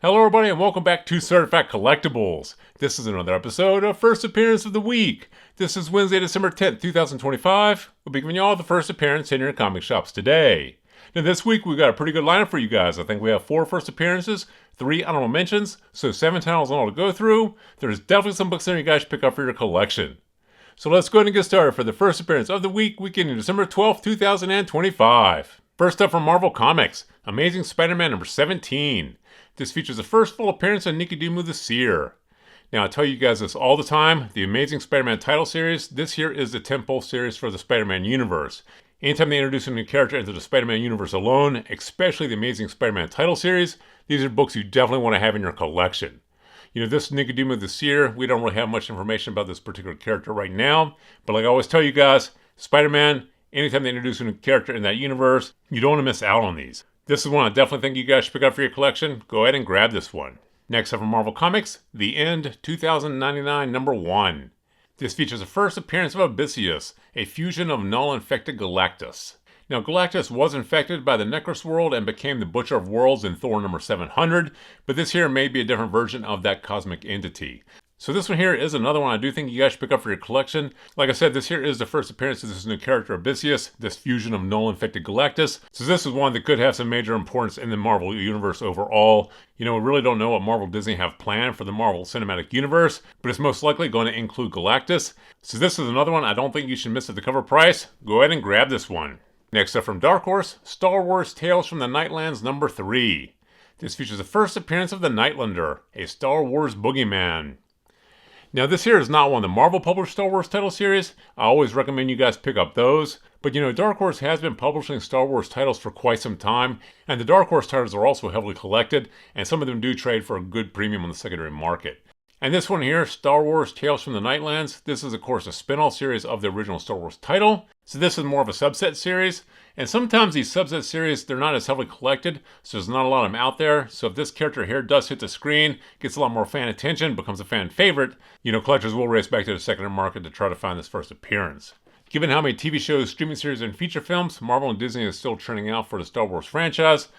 Hello everybody and welcome back to Certified Collectibles. This is another episode of First Appearance of the Week. This is Wednesday, December 10th, 2025. We'll be giving you all the first appearance in your comic shops today. Now this week we've got a pretty good lineup for you guys. I think we have 4 first appearances, 3 honorable mentions, so 7 titles in all to go through. There's definitely some books there you guys should pick up for your collection. So let's go ahead and get started for the first appearance of the week, weekend in December 12th, 2025. First up from Marvel Comics, Amazing Spider-Man number 17. This features the first full appearance of Nicodemus the Seer. Now, I tell you guys this all the time, the Amazing Spider-Man title series, this here is the tentpole series for the Spider-Man universe. Anytime they introduce a new character into the Spider-Man universe alone, especially the Amazing Spider-Man title series, these are books you definitely want to have in your collection. You know, this Nicodemus the Seer, we don't really have much information about this particular character right now, but like I always tell you guys, Spider-Man, anytime they introduce a new character in that universe, you don't want to miss out on these. This is one I definitely think you guys should pick up for your collection. Go ahead and grab this one. Next up from Marvel Comics, The End 2099 number 1. This features the first appearance of Odysseus, a fusion of null-infected Galactus. Now, Galactus was infected by the Necros World and became the Butcher of Worlds in Thor number 700, but this here may be a different version of that cosmic entity. So this one here is another one I do think you guys should pick up for your collection. Like I said, this here is the first appearance of this new character, Odysseus, this fusion of null-infected Galactus. So this is one that could have some major importance in the Marvel Universe overall. You know, we really don't know what Marvel Disney have planned for the Marvel Cinematic Universe, but it's most likely going to include Galactus. So this is another one I don't think you should miss at the cover price. Go ahead and grab this one. Next up from Dark Horse, Star Wars Tales from the Nightlands number 3. This features the first appearance of the Nightlander, a Star Wars boogeyman. Now this here is not one of the Marvel published Star Wars title series. I always recommend you guys pick up those. But you know, Dark Horse has been publishing Star Wars titles for quite some time, and the Dark Horse titles are also heavily collected, and some of them do trade for a good premium on the secondary market. And this one here, Star Wars Tales from the Nightlands, this is of course a spin-off series of the original Star Wars title. So this is more of a subset series. And sometimes these subset series, they're not as heavily collected, so there's not a lot of them out there. So if this character here does hit the screen, gets a lot more fan attention, becomes a fan favorite, you know, collectors will race back to the secondary market to try to find this first appearance. Given how many TV shows, streaming series, and feature films Marvel and Disney is still churning out for the Star Wars franchise,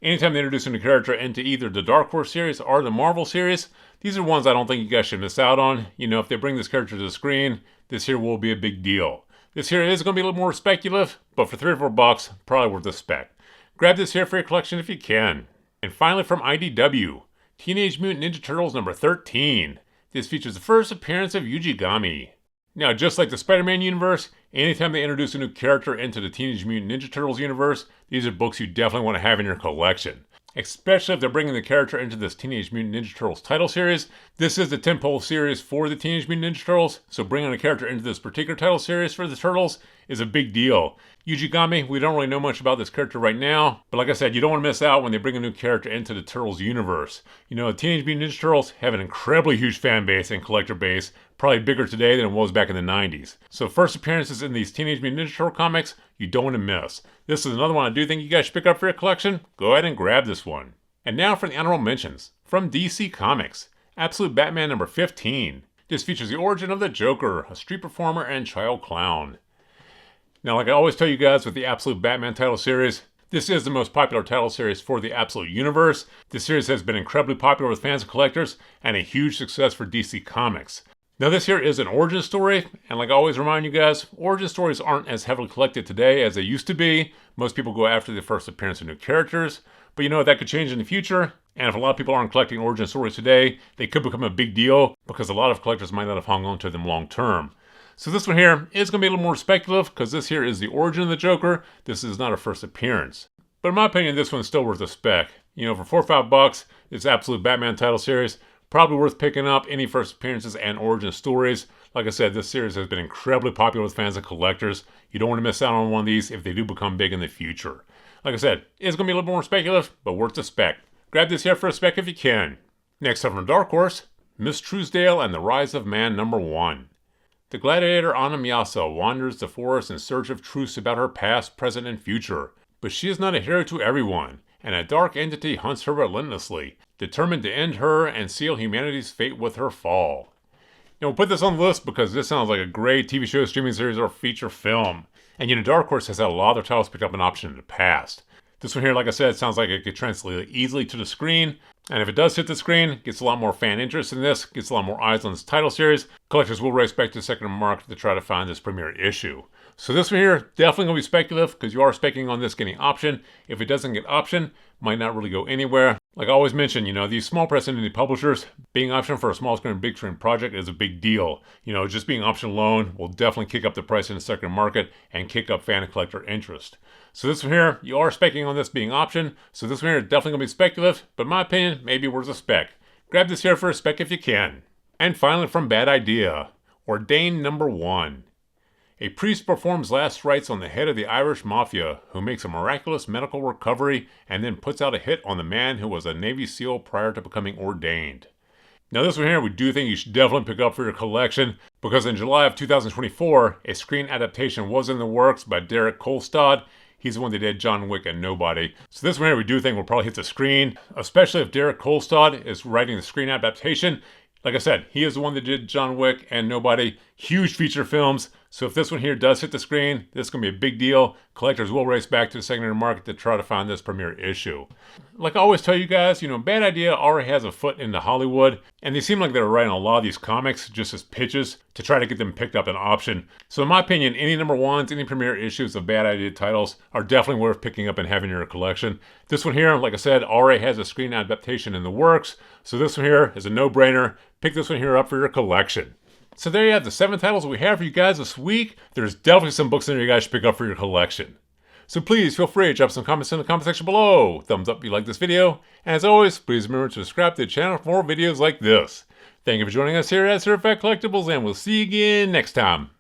anytime they introduce a new character into either the Dark Horse series or the Marvel series, these are ones I don't think you guys should miss out on. You know, if they bring this character to the screen, this here will be a big deal. This here is going to be a little more speculative, but for 3 or 4 bucks, probably worth the spec. Grab this here for your collection if you can. And finally from IDW, Teenage Mutant Ninja Turtles number 13. This features the first appearance of Yujigami. Now, just like the Spider-Man universe, anytime they introduce a new character into the Teenage Mutant Ninja Turtles universe, these are books you definitely want to have in your collection. Especially if they're bringing the character into this Teenage Mutant Ninja Turtles title series. This is the tentpole series for the Teenage Mutant Ninja Turtles, so bringing a character into this particular title series for the Turtles is a big deal. Yujigami, we don't really know much about this character right now, but like I said, you don't want to miss out when they bring a new character into the Turtles universe. You know, the Teenage Mutant Ninja Turtles have an incredibly huge fan base and collector base, probably bigger today than it was back in the 90s. So first appearances in these Teenage Mutant Ninja Turtle comics, you don't want to miss. This is another one I do think you guys should pick up for your collection. Go ahead and grab this one. And now for the honorable mentions. From DC Comics, Absolute Batman number 15. This features the origin of the Joker, a street performer and child clown. Now, like I always tell you guys with the Absolute Batman title series, this is the most popular title series for the Absolute Universe. This series has been incredibly popular with fans and collectors, and a huge success for DC Comics. Now this here is an origin story, and like I always remind you guys, origin stories aren't as heavily collected today as they used to be. Most people go after the first appearance of new characters, but you know that could change in the future, and if a lot of people aren't collecting origin stories today, they could become a big deal because a lot of collectors might not have hung on to them long term. So this one here is going to be a little more speculative because this here is the origin of the Joker. This is not a first appearance. But in my opinion, this one's still worth a spec. You know, for 4 or 5 bucks, this Absolute Batman title series, probably worth picking up any first appearances and origin stories. Like I said, this series has been incredibly popular with fans and collectors. You don't want to miss out on one of these if they do become big in the future. Like I said, it's going to be a little more speculative, but worth the spec. Grab this here for a spec if you can. Next up from Dark Horse, Miss Trudale and the Rise of Man number 1. The gladiator Anamyasa wanders the forest in search of truths about her past, present, and future. But she is not a hero to everyone, and a dark entity hunts her relentlessly, determined to end her and seal humanity's fate with her fall. You know, we'll put this on the list because this sounds like a great TV show, streaming series, or feature film. And you know, Dark Horse has had a lot of their titles picked up an option in the past. This one here, like I said, sounds like it could translate easily to the screen. And if it does hit the screen, gets a lot more fan interest in this, gets a lot more eyes on this title series, collectors will race back to the secondary market to try to find this premiere issue. So this one here, definitely going to be speculative, because you are speculating on this getting option. If it doesn't get option, might not really go anywhere. Like I always mention, these small press indie publishers, being option for a small screen, big screen project is a big deal. Just being option alone will definitely kick up the price in the secondary market and kick up fan and collector interest. So this one here, you are speculating on this being option. So this one here is definitely going to be speculative, but in my opinion, maybe worth a spec. Grab this here for a spec if you can. And finally from Bad Idea, Ordained #1. A priest performs last rites on the head of the Irish Mafia, who makes a miraculous medical recovery and then puts out a hit on the man who was a Navy SEAL prior to becoming ordained. Now this one here, we do think you should definitely pick up for your collection, because in July of 2024, a screen adaptation was in the works by Derek Kolstad. He's the one that did John Wick and Nobody. So this one here, we do think will probably hit the screen, especially if Derek Kolstad is writing the screen adaptation. Like I said, he is the one that did John Wick and Nobody. Huge feature films. So if this one here does hit the screen, this is going to be a big deal. Collectors will race back to the secondary market to try to find this premiere issue. Like I always tell you guys, Bad Idea already has a foot into Hollywood, and they seem like they're writing a lot of these comics just as pitches to try to get them picked up in option. So in my opinion, any #1s, any premiere issues of Bad Idea titles are definitely worth picking up and having in your collection. This one here, like I said, already has a screen adaptation in the works. So this one here is a no-brainer. Pick this one here up for your collection. So there you have the 7 titles we have for you guys this week. There's definitely some books in there you guys should pick up for your collection. So please feel free to drop some comments in the comment section below. Thumbs up if you like this video. And as always, please remember to subscribe to the channel for more videos like this. Thank you for joining us here at Certified Collectibles, and we'll see you again next time.